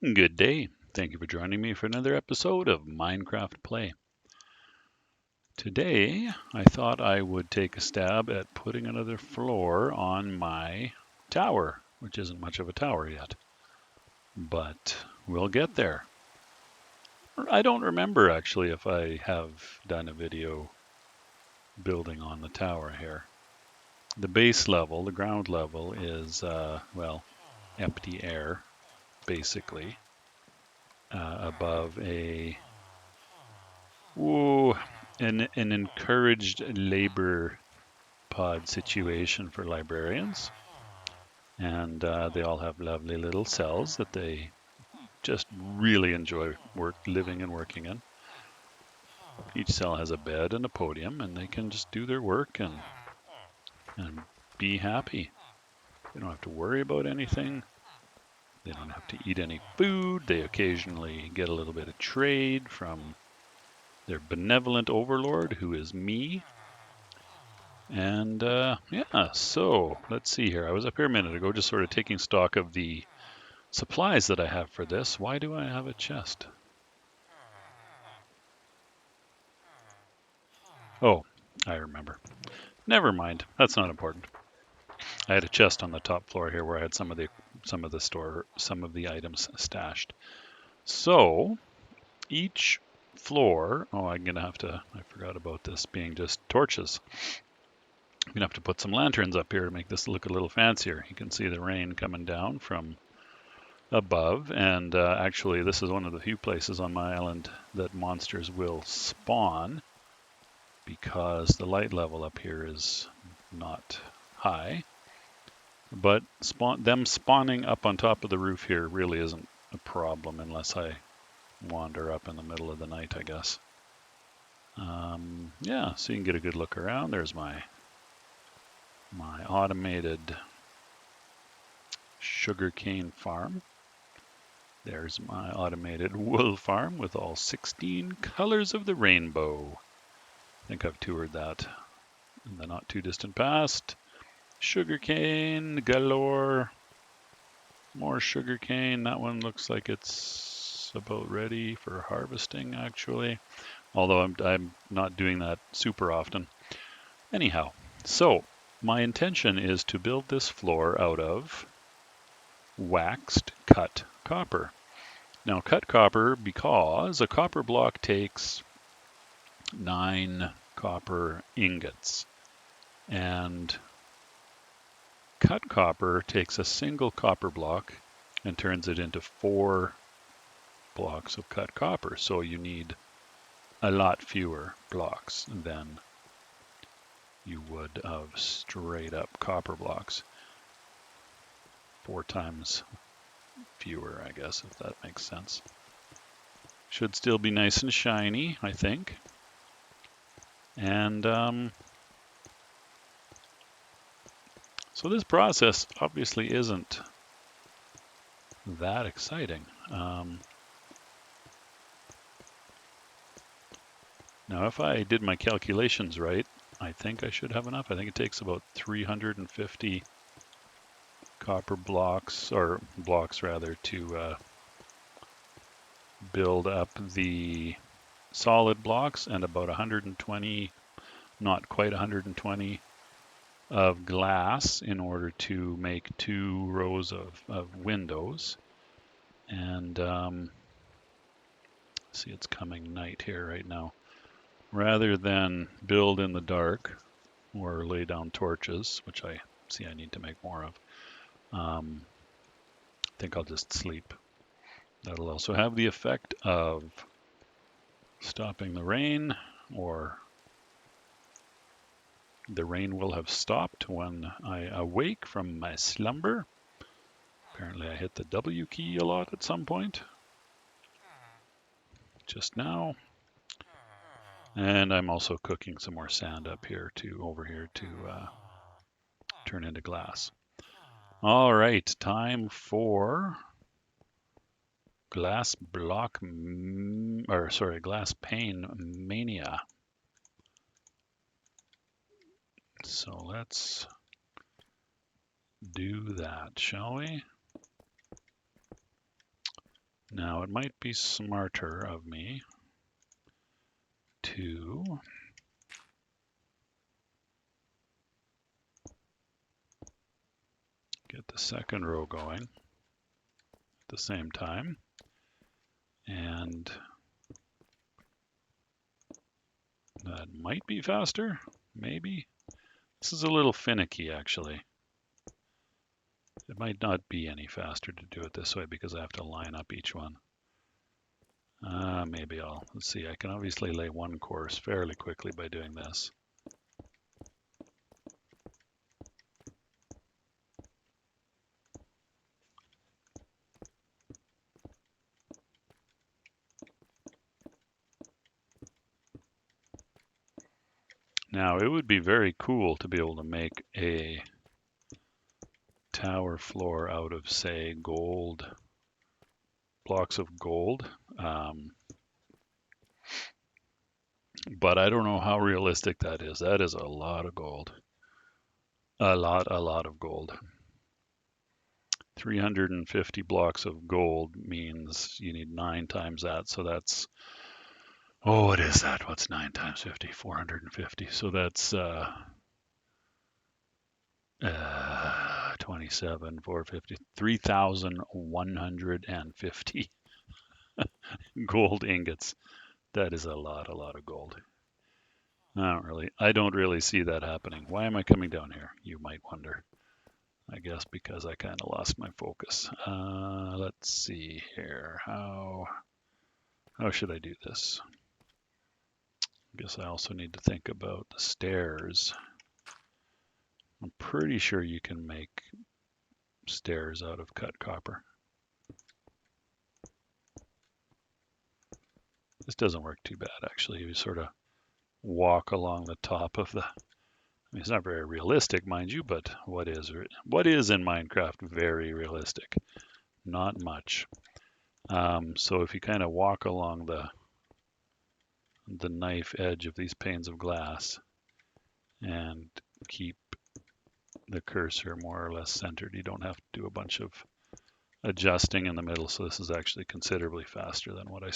Good day. Thank you for joining me for another episode of Minecraft Play. Today, I thought I would take a stab at putting another floor on my tower, which isn't much of a tower yet, but we'll get there. I don't remember actually if I have done a video building on the tower here. The base level, the ground level is, well, empty air, basically, above a Ooh, an encouraged labor pod situation for librarians. And they all have lovely little cells that they just really enjoy living and working in. Each cell has a bed and a podium, and they can just do their work and be happy. They don't have to worry about anything. They don't have to eat any food. They occasionally get a little bit of trade from their benevolent overlord, who is me. And yeah, so let's see here. I was up here a minute ago just sort of taking stock of the supplies that I have for this. Why do I have a chest? Oh, I remember. Never mind. That's not important. I had a chest on the top floor here where I had some of the items stashed. So each floor, oh, I'm gonna have to, I forgot about this being just torches. I'm gonna have to put some lanterns up here to make this look a little fancier. You can see the rain coming down from above, and actually this is one of the few places on my island that monsters will spawn because the light level up here is not high. But them spawning up on top of the roof here really isn't a problem unless I wander up in the middle of the night, I guess. Yeah, so you can get a good look around. There's my automated sugarcane farm. There's my automated wool farm with all 16 colors of the rainbow. I think I've toured that in the not too distant past. Sugarcane galore. More sugarcane. That one looks like it's about ready for harvesting, actually. Although I'm not doing that super often. Anyhow, so my intention is to build this floor out of waxed cut copper. Now, cut copper because a copper block takes 9 copper ingots, and cut copper takes a single copper block and turns it into 4 blocks of cut copper. So you need a lot fewer blocks than you would of straight up copper blocks. 4 times fewer, I guess, if that makes sense. Should still be nice and shiny, I think. And so this process obviously isn't that exciting. Now, if I did my calculations right, I think I should have enough. I think it takes about 350 copper blocks, or blocks rather, to build up the solid blocks, and about 120, not quite 120, of glass in order to make 2 rows of windows. And see, it's coming night here right now. Rather than build in the dark or lay down torches, which I see I need to make more of, I think I'll just sleep. That'll also have the effect of stopping the rain, or the rain will have stopped when I awake from my slumber. Apparently I hit the W key a lot at some point just now. And I'm also cooking some more sand up here over here to turn into glass. All right, time for glass pane mania. So let's do that, shall we? Now it might be smarter of me to get the second row going at the same time, and that might be faster, maybe. This is a little finicky actually. It might not be any faster to do it this way because I have to line up each one. Maybe let's see, I can obviously lay one course fairly quickly by doing this. Now it would be very cool to be able to make a tower floor out of, say, gold, blocks of gold. But I don't know how realistic that is. That is a lot of gold. A lot of gold. 350 blocks of gold means you need 9 times that. So that's, oh, what is that? What's 9 times 50? 450. So that's 27, 450, 3,150 gold ingots. That is a lot of gold. I don't really see that happening. Why am I coming down here? You might wonder. I guess because I kind of lost my focus. Let's see here. How should I do this? I guess I also need to think about the stairs. I'm pretty sure you can make stairs out of cut copper. This doesn't work too bad, actually. You sort of walk along the top of the, I mean, it's not very realistic, mind you, but what is in Minecraft very realistic? Not much. So if you kind of walk along the knife edge of these panes of glass and keep the cursor more or less centered, you don't have to do a bunch of adjusting in the middle. So this is actually considerably faster than what I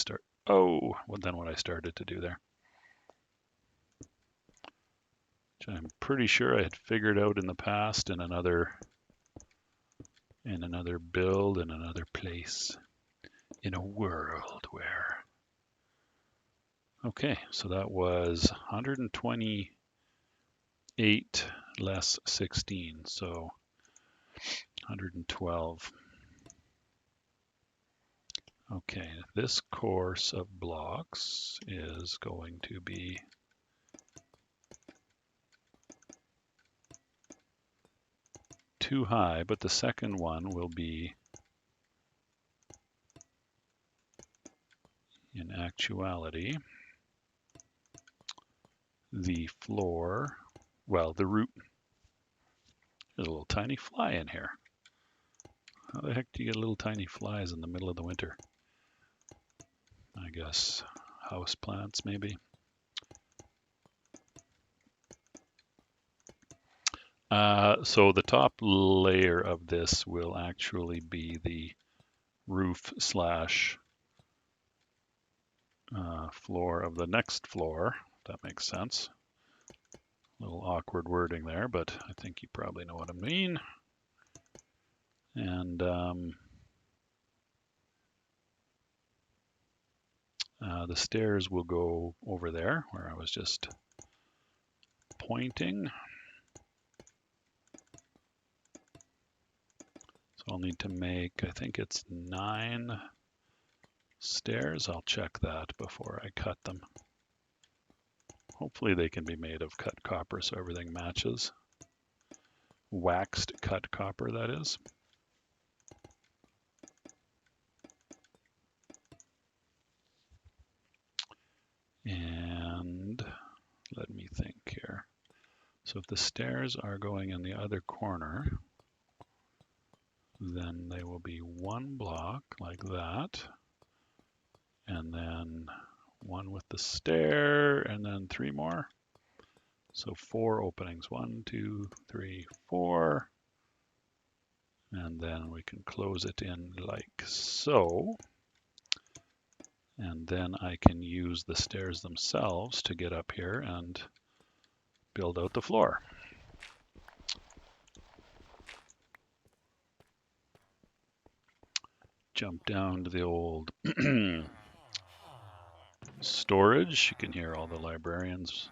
started to do there. Which I'm pretty sure I had figured out in the past in another build in another place in a world where. Okay, so that was 128 less 16, so 112. Okay, this course of blocks is going to be too high, but the second one will be in actuality the floor, well, the roof. There's a little tiny fly in here. How the heck do you get little tiny flies in the middle of the winter? I guess house plants maybe. So the top layer of this will actually be the roof slash floor of the next floor, if that makes sense. A little awkward wording there, but I think you probably know what I mean. And the stairs will go over there where I was just pointing. So I'll need to make, I think it's 9 stairs. I'll check that before I cut them. Hopefully they can be made of cut copper so everything matches. Waxed cut copper, that is. And let me think here. So if the stairs are going in the other corner, then they will be 1 block like that, and then 1 with the stair, and then 3 more. So 4 openings, 1, 2, 3, 4. And then we can close it in like so. And then I can use the stairs themselves to get up here and build out the floor. Jump down to the old storage. You can hear all the librarians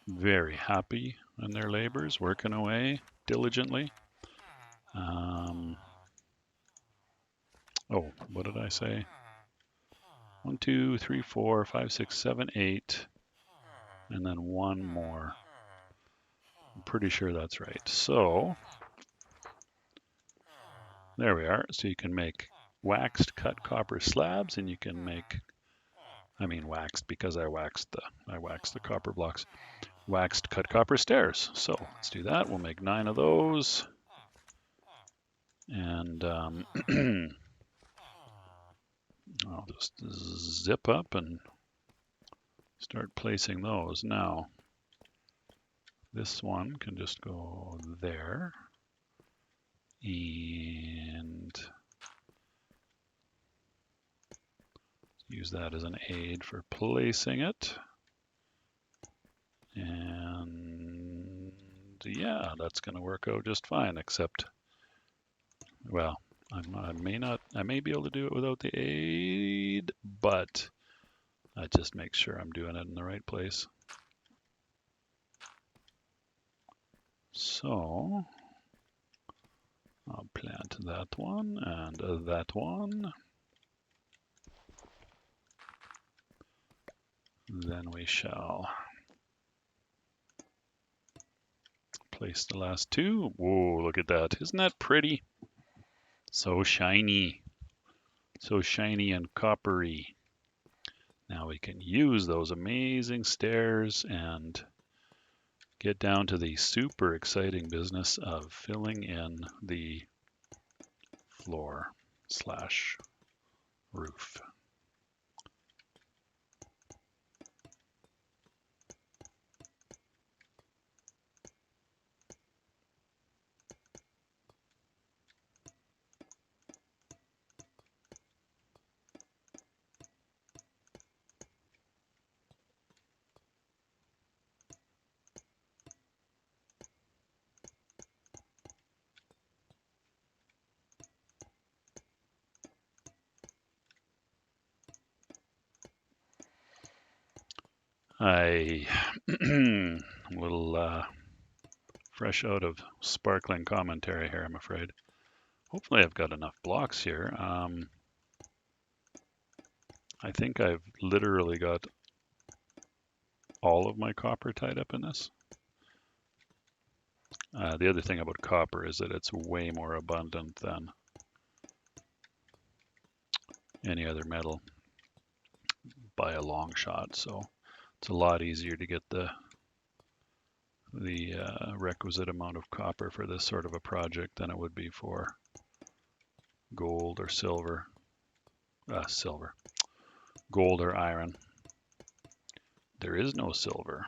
very happy in their labors, working away diligently. Oh, what did I say? 1, 2, 3, 4, 5, 6, 7, 8, and then one more. I'm pretty sure that's right. So there we are. So you can make waxed cut copper slabs, and you can make, I mean waxed because I waxed the copper blocks. Waxed cut copper stairs. So let's do that. We'll make 9 of those. And I'll just zip up and start placing those. Now, this one can just go there. And use that as an aid for placing it. And yeah, that's going to work out just fine, except, well, I may be able to do it without the aid, but I just make sure I'm doing it in the right place. So I'll plant that one and that one. Then we shall place the last 2. Whoa, look at that. Isn't that pretty? So shiny. So shiny and coppery. Now we can use those amazing stairs and get down to the super exciting business of filling in the floor / roof. I will fresh out of sparkling commentary here, I'm afraid. Hopefully I've got enough blocks here. I think I've literally got all of my copper tied up in this. The other thing about copper is that it's way more abundant than any other metal by a long shot, so it's a lot easier to get the requisite amount of copper for this sort of a project than it would be for gold or silver. Gold or iron. There is no silver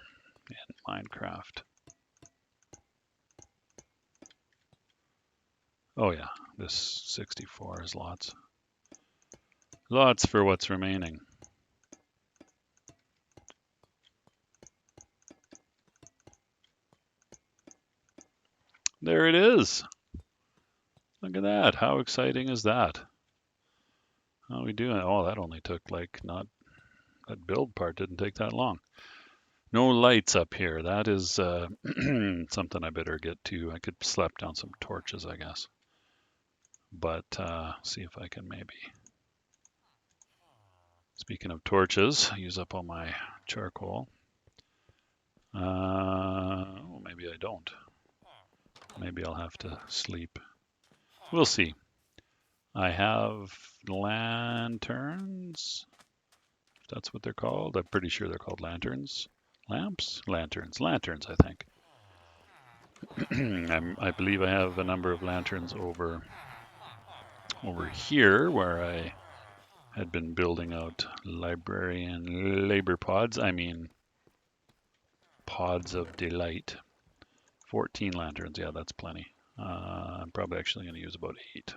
in Minecraft. Oh yeah, this 64 is lots. Lots for what's remaining. There it is. Look at that. How exciting is that? How are we doing? Oh, that only took that build part didn't take that long. No lights up here. That is something I better get to. I could slap down some torches, I guess. But see if I can maybe. Speaking of torches, use up all my charcoal. Maybe I don't. Maybe I'll have to sleep. We'll see. I have lanterns. If that's what they're called. I'm pretty sure they're called lanterns. Lamps? Lanterns, I think. I believe I have a number of lanterns over here where I had been building out librarian labor pods. I mean, pods of delight. 14 lanterns, yeah, that's plenty. I'm probably actually going to use about 8.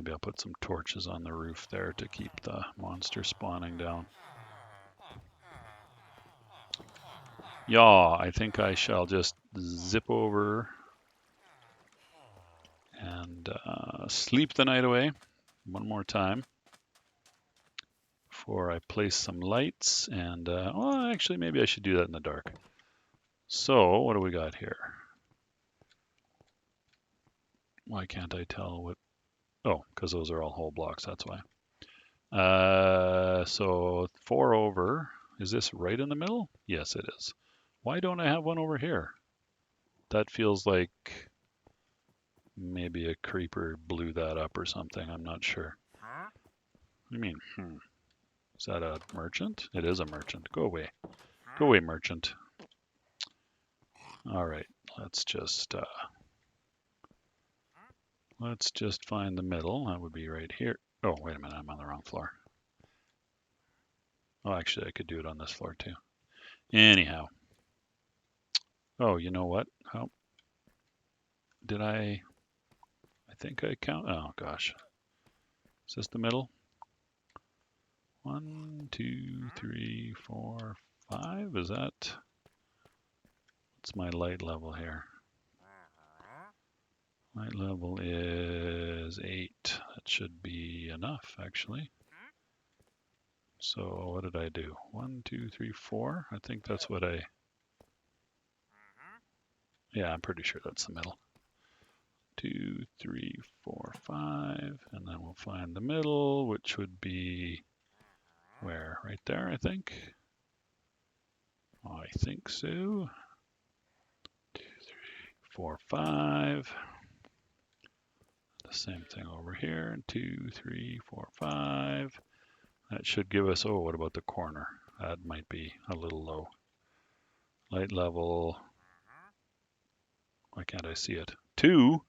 Maybe I'll put some torches on the roof there to keep the monster spawning down. Yeah, I think I shall just zip over and sleep the night away one more time before I place some lights. And well, actually, maybe I should do that in the dark. So what do we got here? Why can't I tell what? Oh, because those are all whole blocks, that's why. So 4 over, is this right in the middle? Yes, it is. Why don't I have one over here? That feels like maybe a creeper blew that up or something, I'm not sure. What do you mean? Is that a merchant? It is a merchant. Go away. Go away, merchant. All right, let's just find the middle. That would be right here. Oh, wait a minute, I'm on the wrong floor. Oh, actually, I could do it on this floor too. Anyhow. Oh, you know what? Oh, did I think I count. Oh gosh. Is this the middle? 1, 2, 3, 4, 5. Is that? What's my light level here? Light level is 8. That should be enough, actually. So what did I do? 1, 2, 3, 4. I think that's what I. Yeah, I'm pretty sure that's the middle. 2, 3, 4, 5, and then we'll find the middle, which would be where? Right there, I think. I think so. 2, 3, 4, 5. The same thing over here. 2, 3, 4, 5. That should give us. Oh, what about the corner? That might be a little low. Light level. Why can't I see it? 2? What do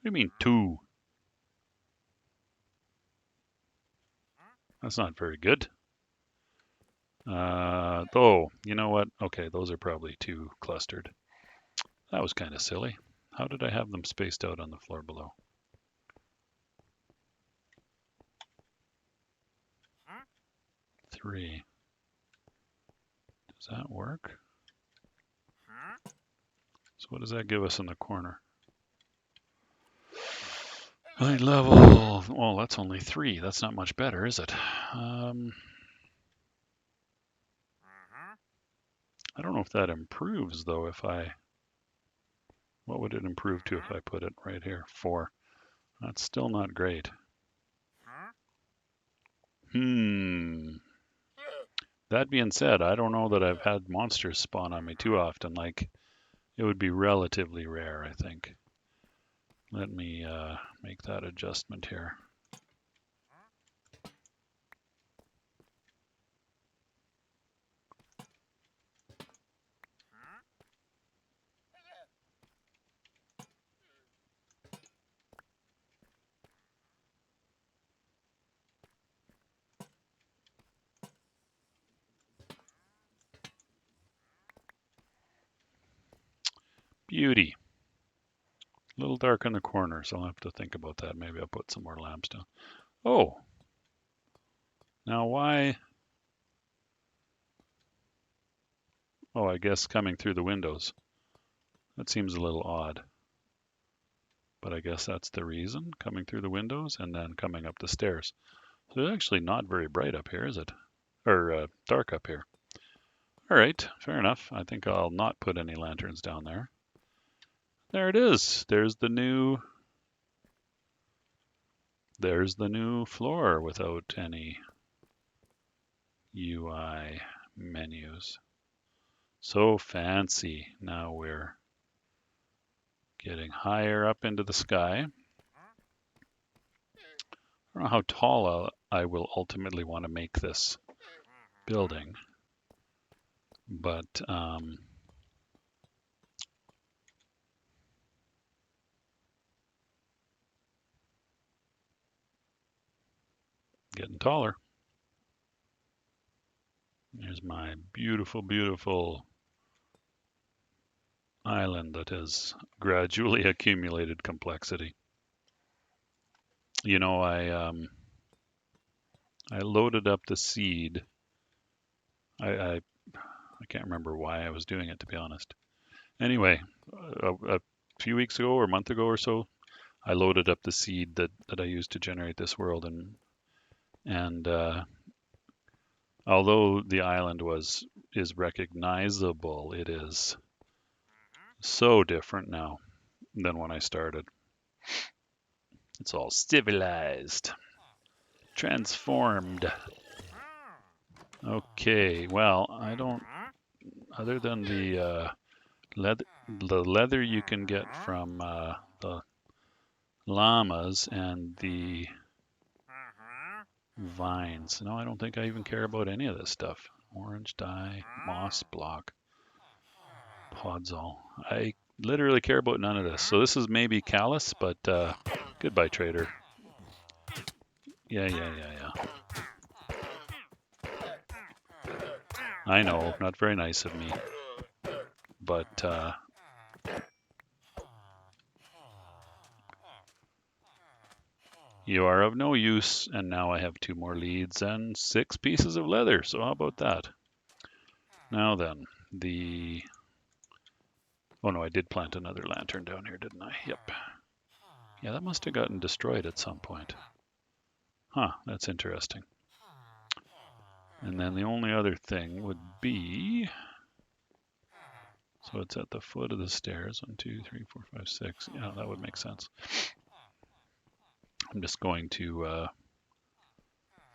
you mean 2? That's not very good. Oh, you know what? Okay, those are probably too clustered. That was kind of silly. How did I have them spaced out on the floor below? Three. Does that work? So what does that give us in the corner? Light level. Oh, that's only 3. That's not much better, is it? I don't know if that improves though. What would it improve to if I put it right here? 4. That's still not great. That being said, I don't know that I've had monsters spawn on me too often. Like, it would be relatively rare, I think. Let me make that adjustment here. Beauty. A little dark in the corner, so I'll have to think about that. Maybe I'll put some more lamps down. Oh. Now why? Oh, I guess coming through the windows. That seems a little odd. But I guess that's the reason, coming through the windows and then coming up the stairs. So it's actually not very bright up here, is it? Or dark up here. All right, fair enough. I think I'll not put any lanterns down there. There it is. There's the new floor without any UI menus. So fancy. Now we're getting higher up into the sky. I don't know how tall I will ultimately want to make this building, but getting taller. Here's my beautiful, beautiful island that has gradually accumulated complexity. You know, I loaded up the seed. I can't remember why I was doing it, to be honest. Anyway, a few weeks ago or a month ago or so, I loaded up the seed that I used to generate this world, and although the island is recognizable, it is so different now than when I started. It's all civilized, transformed. Okay, well, I don't, other than the leather you can get from the llamas and the vines. No, I don't think I even care about any of this stuff. Orange dye, moss block, podzol. I literally care about none of this. So this is maybe callous, but goodbye, trader. Yeah. I know, not very nice of me, but you are of no use, and now I have 2 more leads and 6 pieces of leather. So how about that? Now then, oh no, I did plant another lantern down here, didn't I? Yep. Yeah, that must have gotten destroyed at some point. Huh, that's interesting. And then the only other thing would be, so it's at the foot of the stairs. 1, 2, 3, 4, 5, 6. Yeah, that would make sense. I'm just going to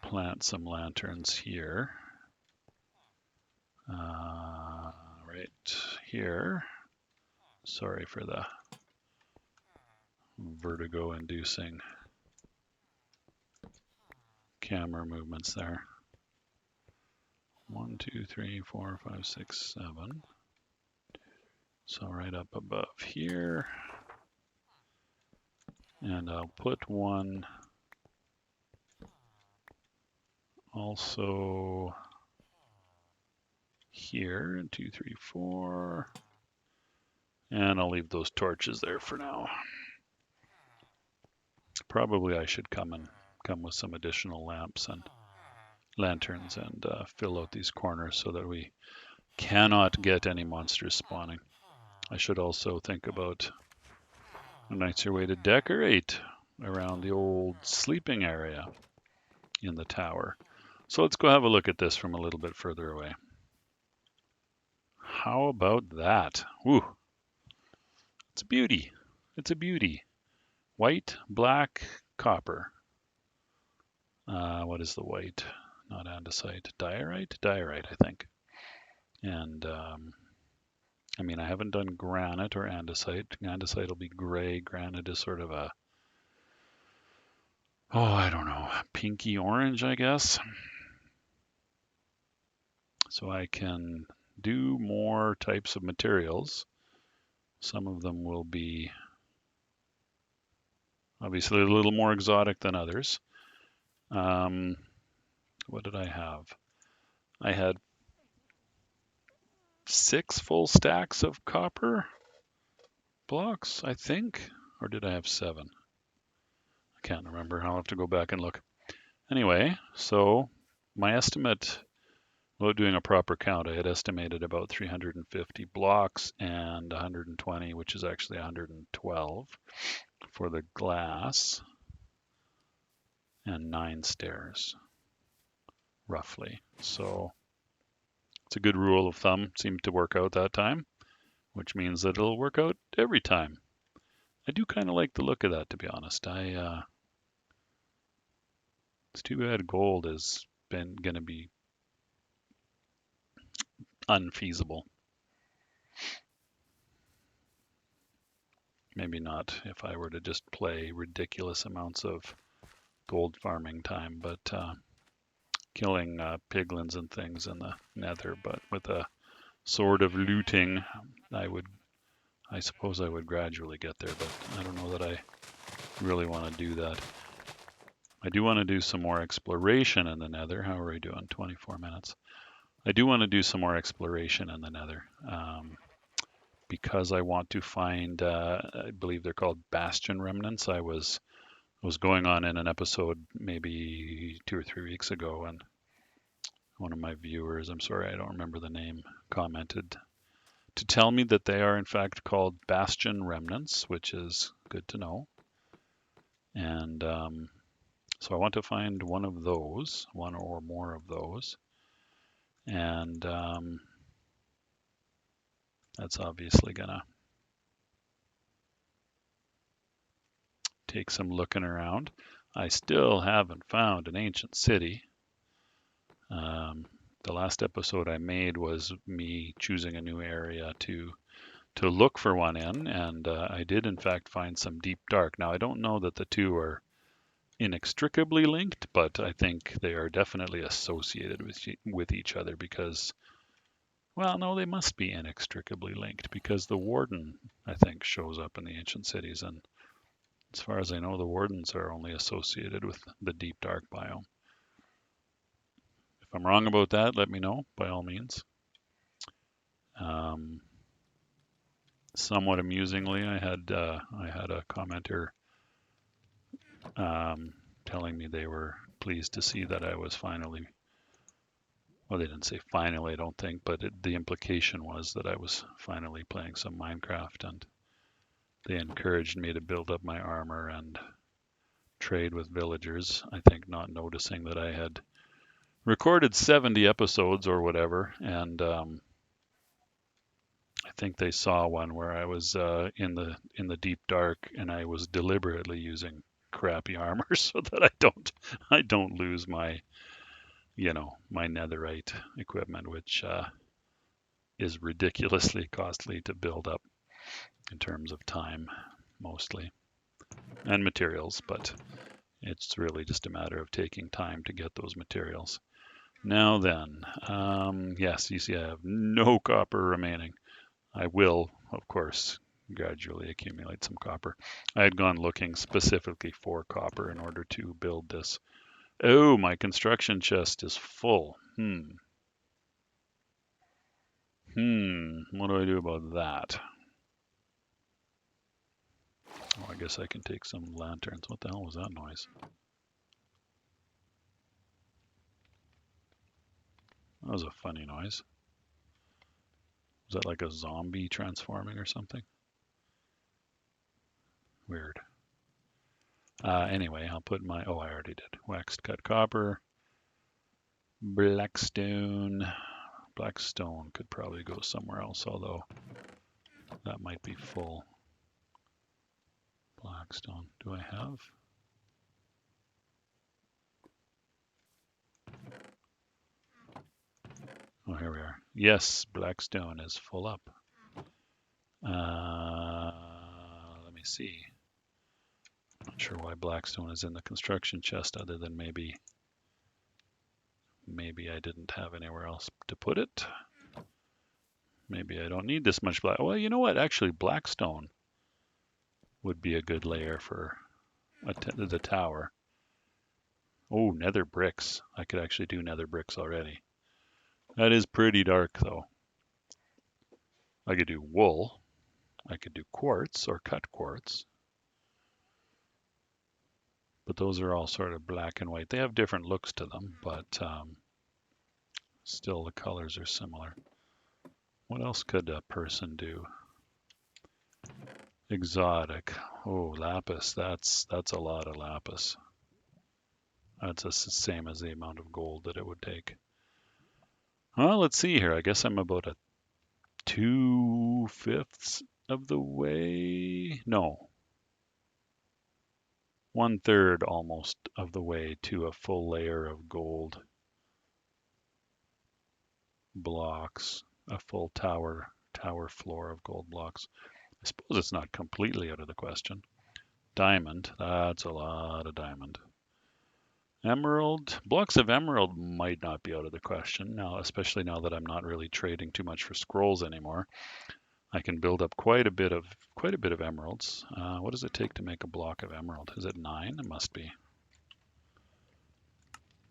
plant some lanterns here. Right here. Sorry for the vertigo-inducing camera movements there. 1, 2, 3, 4, 5, 6, 7. So right up above here. And I'll put one also here. 2, 3, 4. And I'll leave those torches there for now. Probably I should come with some additional lamps and lanterns and fill out these corners so that we cannot get any monsters spawning. I should also think about a nicer way to decorate around the old sleeping area in the tower. So let's go have a look at this from a little bit further away. How about that? Woo! It's a beauty. It's a beauty. White, black, copper. What is the white? Not andesite. Diorite? Diorite, I think. And I mean, I haven't done granite or andesite. Andesite will be gray. Granite is sort of a, oh, I don't know, pinky orange, I guess. So I can do more types of materials. Some of them will be obviously a little more exotic than others. What did I have? I had 6 full stacks of copper blocks, I think, or did I have 7? I can't remember. I'll have to go back and look. Anyway, so my estimate, without doing a proper count, I had estimated about 350 blocks and 120, which is actually 112 for the glass, and 9 stairs, roughly. So it's a good rule of thumb. Seemed to work out that time, which means that it'll work out every time. I do kind of like the look of that, to be honest. It's too bad gold has been going to be unfeasible. Maybe not if I were to just play ridiculous amounts of gold farming time, but killing piglins and things in the nether. But with a sword of looting, I suppose I would gradually get there, but I don't know that I really want to do that. I do want to do some more exploration in the nether. How are we doing? 24 minutes. I do want to do some more exploration in the nether because I want to find, I believe they're called bastion remnants. I was was going on in an episode maybe 2 or 3 weeks ago, and one of my viewers, I'm sorry, I don't remember the name, commented to tell me that they are in fact called bastion remnants, which is good to know. And so I want to find one of those, one or more of those. And that's obviously gonna take some looking around. I still haven't found an ancient city. The last episode I made was me choosing a new area to look for one in, and I did in fact find some deep dark. Now I don't know that the two are inextricably linked, but I think they are definitely associated with each other because, well, no, they must be inextricably linked because the warden, I think, shows up in the ancient cities, and as far as I know, the wardens are only associated with the deep dark biome. If I'm wrong about that, let me know by all means. Somewhat amusingly, I had a commenter telling me they were pleased to see that I was finally, well, they didn't say finally, I don't think, but the implication was that I was finally playing some Minecraft, and they encouraged me to build up my armor and trade with villagers. I think not noticing that I had recorded 70 episodes or whatever, and I think they saw one where I was in the deep dark, and I was deliberately using crappy armor so that I don't lose my my netherite equipment, which is ridiculously costly to build up in terms of time mostly and materials, but it's really just a matter of taking time to get those materials. Now then, yes, you see I have no copper remaining. I will, of course, gradually accumulate some copper. I had gone looking specifically for copper in order to build this. Oh, my construction chest is full. What do I do about that? Oh, I guess I can take some lanterns. What the hell was that noise? That was a funny noise. Was that like a zombie transforming or something? Weird. Anyway, I'll put my, oh, I already did. Waxed cut copper, blackstone. Blackstone could probably go somewhere else, although that might be full. Blackstone, do I have? Oh, here we are. Yes, blackstone is full up. Let me see. Not sure why blackstone is in the construction chest other than maybe I didn't have anywhere else to put it. Maybe I don't need this much black. Well, you know what? Actually, blackstone would be a good layer for the tower. Oh, nether bricks. I could actually do nether bricks already. That is pretty dark though. I could do wool. I could do quartz or cut quartz. But those are all sort of black and white. They have different looks to them, but still the colors are similar. What else could a person do? Exotic. Oh, lapis. That's a lot of lapis. That's the same as the amount of gold that it would take. Well, let's see here. I guess I'm about a 2/5 of the way. No, 1/3 almost of the way to a full layer of gold blocks, a full tower floor of gold blocks. I suppose it's not completely out of the question. Diamond, that's a lot of diamond. Emerald, blocks of emerald might not be out of the question now, especially now that I'm not really trading too much for scrolls anymore. I can build up quite a bit of emeralds. What does it take to make a block of emerald? Is it 9? It must be.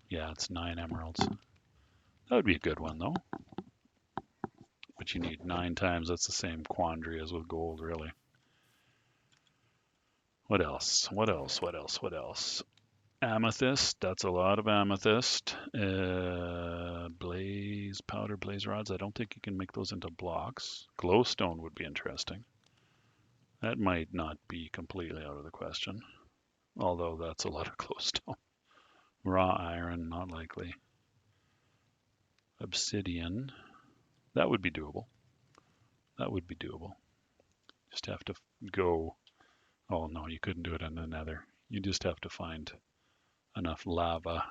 Yeah, it's 9 emeralds. That would be a good one though. But you need 9 times. That's the same quandary as with gold, really. What else? What else? What else? What else? Amethyst. That's a lot of amethyst. Blaze powder, blaze rods. I don't think you can make those into blocks. Glowstone would be interesting. That might not be completely out of the question, although that's a lot of glowstone. Raw iron, not likely. Obsidian. That would be doable. That would be doable. Just have to go. Oh no, you couldn't do it in the nether. You just have to find enough lava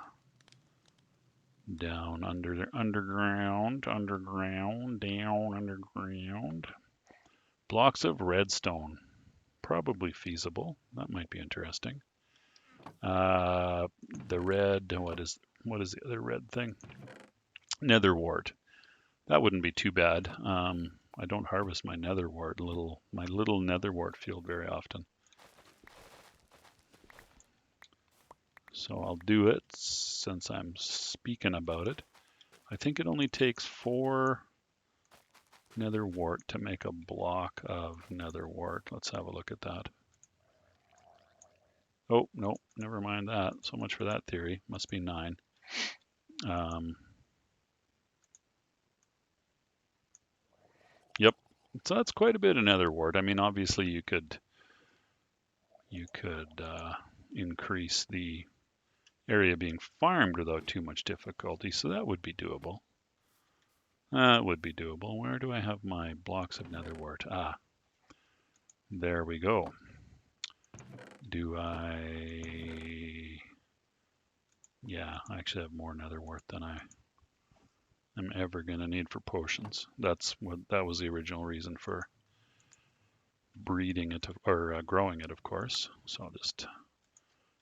down underground, down underground. Blocks of redstone, probably feasible. That might be interesting. The red, what is the other red thing? Nether wart. That wouldn't be too bad. I don't harvest my nether wart, my little nether wart field very often. So I'll do it since I'm speaking about it. I think it only takes 4 nether wart to make a block of nether wart. Let's have a look at that. Oh, no, never mind that. So much for that theory. Must be 9. Yep. So that's quite a bit of nether wart. I mean, obviously you could increase the area being farmed without too much difficulty, so that would be doable. That would be doable. Where do I have my blocks of nether wart? Ah, there we go. Do I... Yeah, I actually have more nether wart than I am ever going to need for potions. That was the original reason for breeding it, or growing it, of course. So I'll just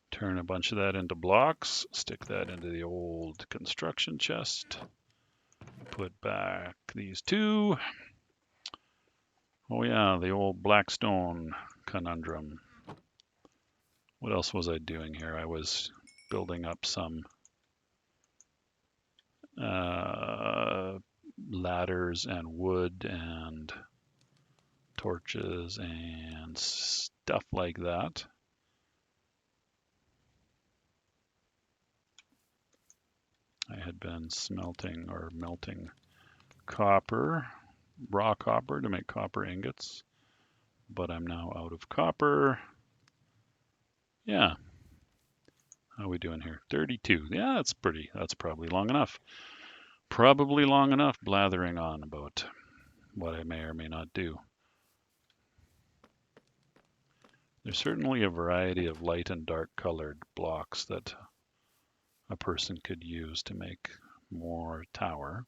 turn a bunch of that into blocks, stick that into the old construction chest, put back these 2. Oh yeah, the old blackstone conundrum. What else was I doing here? I was building up some ladders and wood and torches and stuff like that. I had been smelting or melting copper, raw copper, to make copper ingots, but I'm now out of copper. Yeah. How are we doing here? 32. Yeah, that's probably long enough. Probably long enough blathering on about what I may or may not do. There's certainly a variety of light and dark colored blocks that a person could use to make more tower.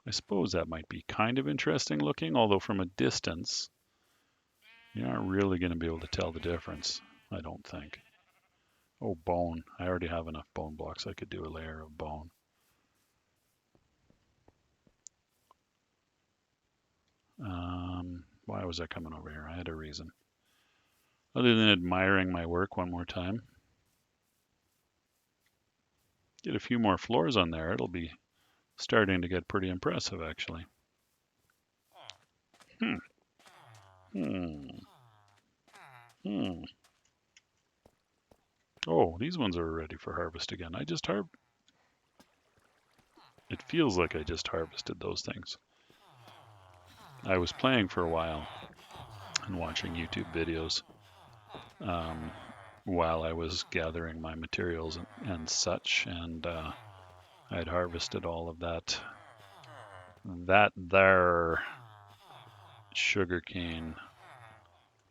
I suppose that might be kind of interesting looking, although from a distance, you aren't really going to be able to tell the difference, I don't think. Oh, bone. I already have enough bone blocks. I could do a layer of bone. Why was I coming over here? I had a reason. Other than admiring my work one more time. Get a few more floors on there. It'll be starting to get pretty impressive, actually. Oh, these ones are ready for harvest again. It feels like I just harvested those things. I was playing for a while and watching YouTube videos while I was gathering my materials and such, and I had harvested all of that there sugarcane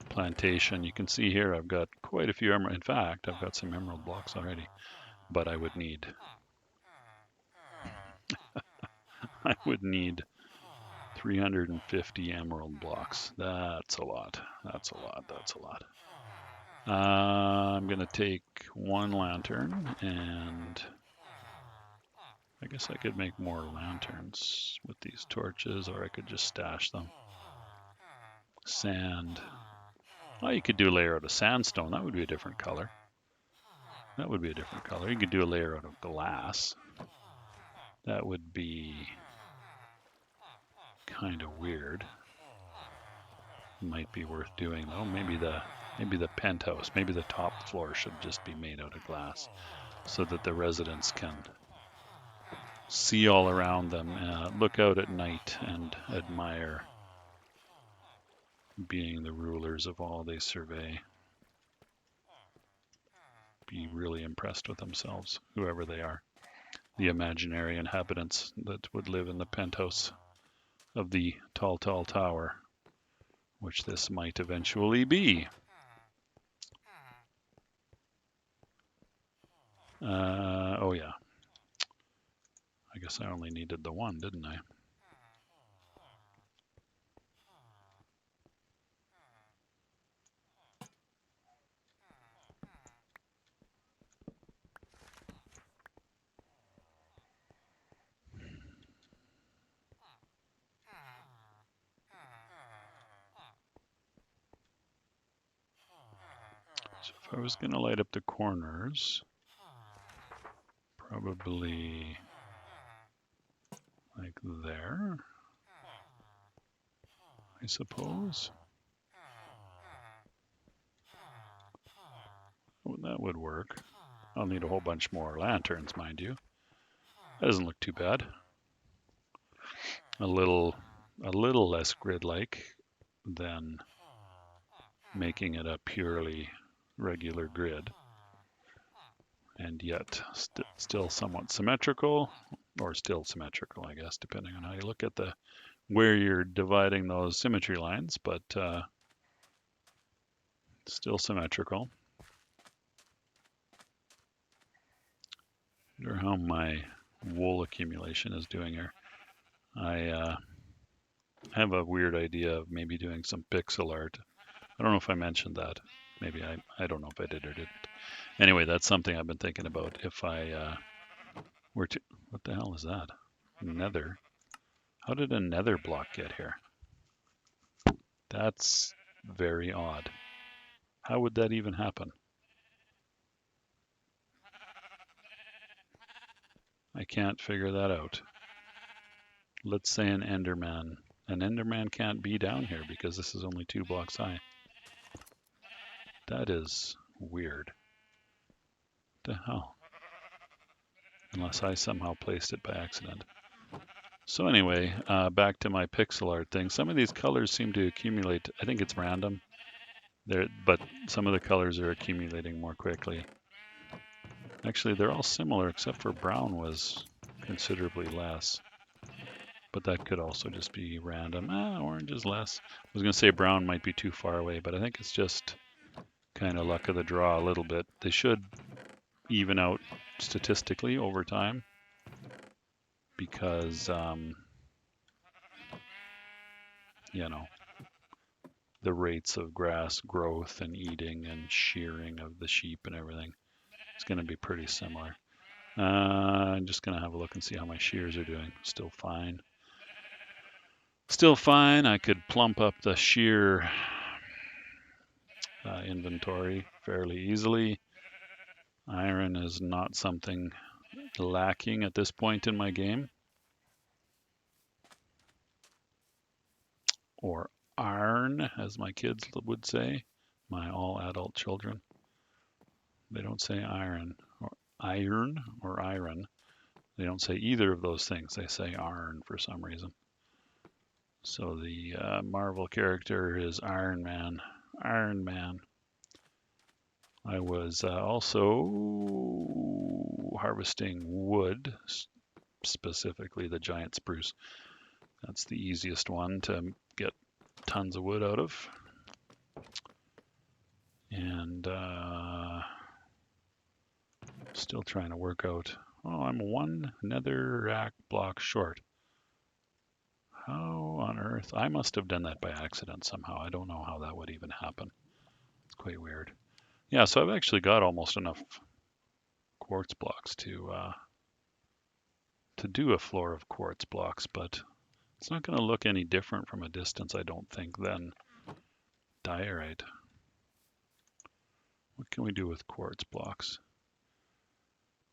plantation. You can see here I've got quite a few emerald. In fact, I've got some emerald blocks already, but I would need 350 emerald blocks. That's a lot. That's a lot. That's a lot. I'm gonna take 1 lantern, and I guess I could make more lanterns with these torches, or I could just stash them. Sand. Oh, you could do a layer out of sandstone. That would be a different color. That would be a different color. You could do a layer out of glass. That would be kind of weird. Might be worth doing though. Maybe the Maybe the penthouse, maybe the top floor should just be made out of glass so that the residents can see all around them, look out at night and admire being the rulers of all they survey. Be really impressed with themselves, whoever they are. The imaginary inhabitants that would live in the penthouse of the tall, tall tower, which this might eventually be. Oh yeah. I guess I only needed the one, didn't I? So if I was going to light up the corners, probably like there, I suppose. Oh, that would work. I'll need a whole bunch more lanterns, mind you. That doesn't look too bad. A little less grid-like than making it a purely regular grid, and yet still somewhat symmetrical, or still symmetrical, I guess, depending on how you look at where you're dividing those symmetry lines, but still symmetrical. I wonder how my wool accumulation is doing here. I have a weird idea of maybe doing some pixel art. I don't know if I mentioned that. Maybe I don't know if I did or didn't. Anyway, that's something I've been thinking about. If I were to, what the hell is that? Nether. How did a nether block get here? That's very odd. How would that even happen? I can't figure that out. Let's say an Enderman. An Enderman can't be down here because this is only 2 blocks high. That is weird. What the hell? Unless I somehow placed it by accident. So anyway, back to my pixel art thing. Some of these colors seem to accumulate. I think it's random. But some of the colors are accumulating more quickly. Actually, they're all similar except for brown was considerably less. But that could also just be random. Orange is less. I was going to say brown might be too far away, but I think it's just kind of luck of the draw a little bit. They should even out statistically over time because, you know, the rates of grass growth and eating and shearing of the sheep and everything is going to be pretty similar. I'm just going to have a look and see how my shears are doing. Still fine. Still fine. I could plump up the shear inventory fairly easily. Iron is not something lacking at this point in my game. Or iron, as my kids would say, my all adult children. They don't say iron or iron or iron. They don't say either of those things. They say iron for some reason. So the Marvel character is Iron Man. Iron Man. I was also harvesting wood, specifically the giant spruce. That's the easiest one to get tons of wood out of. And still trying to work out. Oh, I'm 1 netherrack block short. How on earth? I must have done that by accident somehow. I don't know how that would even happen. It's quite weird. Yeah, so I've actually got almost enough quartz blocks to do a floor of quartz blocks, but it's not going to look any different from a distance, I don't think, than diorite. What can we do with quartz blocks?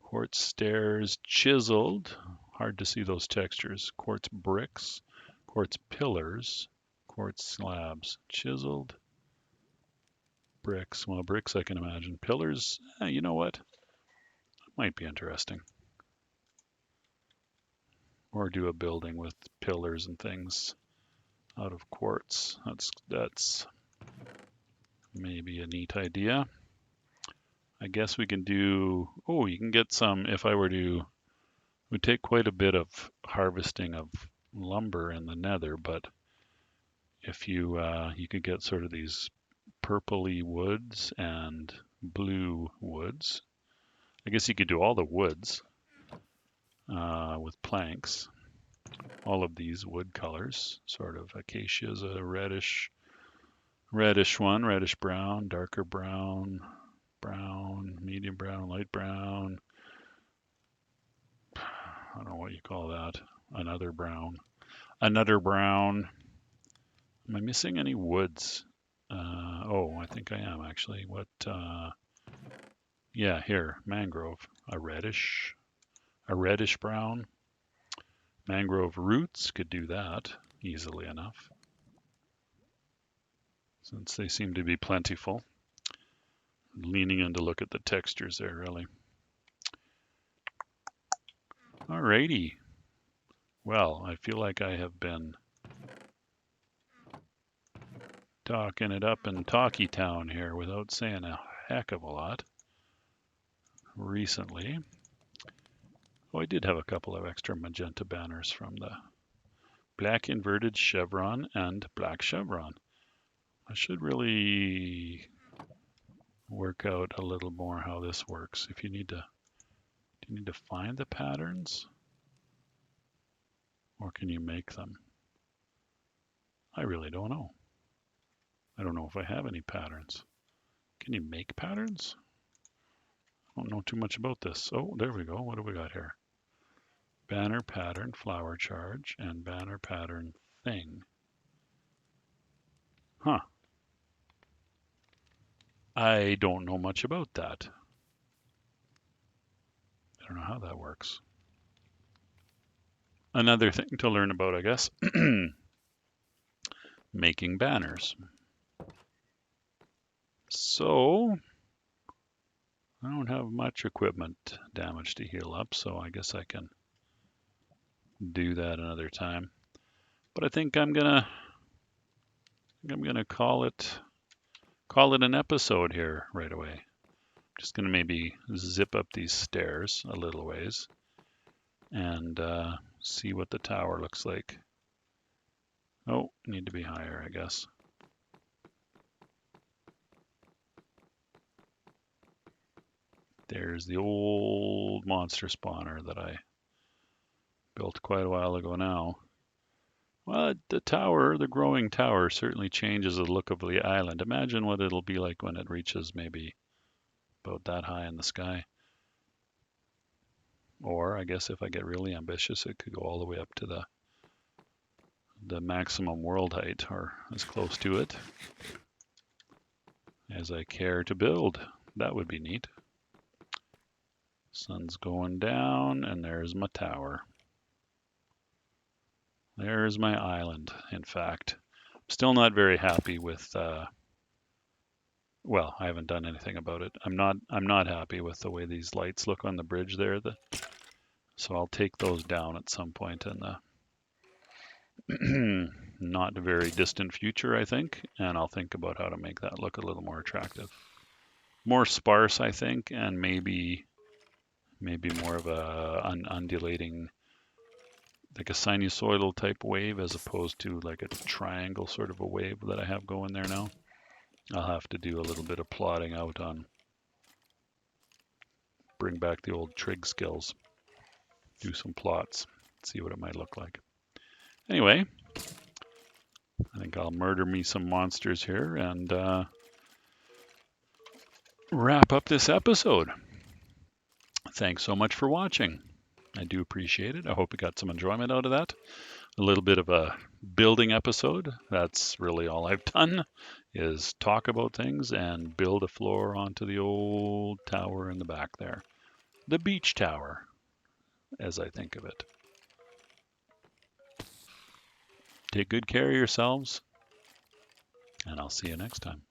Quartz stairs, chiseled. Hard to see those textures. Quartz bricks, quartz pillars, quartz slabs, chiseled, Bricks. Well, bricks I can imagine. Pillars, you know what? Might be interesting. Or do a building with pillars and things out of quartz. That's maybe a neat idea. I guess we can do, oh, you can get some, if I were to, it would take quite a bit of harvesting of lumber in the nether, but if you could get sort of these purpley woods and blue woods. I guess you could do all the woods with planks. All of these wood colors, sort of acacia is a reddish one, reddish brown, darker brown, brown, medium brown, light brown. I don't know what you call that. Another brown. Another brown. Am I missing any woods? Oh, I think I am actually. What? Yeah, here, mangrove. A reddish brown. Mangrove roots could do that easily enough, since they seem to be plentiful. Leaning in to look at the textures there, really. Alrighty. Well, I feel like I have been talking it up in Talkie Town here without saying a heck of a lot recently. Oh, I did have a couple of extra magenta banners from the black inverted chevron and black chevron. I should really work out a little more how this works. If you need to, do you need to find the patterns, or can you make them? I really don't know. I don't know if I have any patterns. Can you make patterns? I don't know too much about this. Oh, there we go. What do we got here? Banner pattern, flower charge, and banner pattern thing. Huh. I don't know much about that. I don't know how that works. Another thing to learn about, I guess. Making banners. So, I don't have much equipment damage to heal up, so I guess I can do that another time. But I think I'm gonna call it an episode here right away. Just gonna maybe zip up these stairs a little ways and see what the tower looks like. Oh, need to be higher, I guess. There's the old monster spawner that I built quite a while ago now. Well, the tower, the growing tower, certainly changes the look of the island. Imagine what it'll be like when it reaches maybe about that high in the sky. Or I guess if I get really ambitious, it could go all the way up to the maximum world height, or as close to it as I care to build. That would be neat. Sun's going down, and there's my tower. There's my island, in fact. Still not very happy with, well, I haven't done anything about it. I'm not happy with the way these lights look on the bridge there. So I'll take those down at some point in the not very distant future, I think, and I'll think about how to make that look a little more attractive. More sparse, I think, and maybe more of an undulating, like a sinusoidal type wave, as opposed to like a triangle sort of a wave that I have going there now. I'll have to do a little bit of plotting out on, bring back the old trig skills, do some plots, see what it might look like. Anyway, I think I'll murder me some monsters here and wrap up this episode. Thanks so much for watching. I do appreciate it. I hope you got some enjoyment out of that. A little bit of a building episode. That's really all I've done, is talk about things and build a floor onto the old tower in the back there. The beach tower, as I think of it. Take good care of yourselves, and I'll see you next time.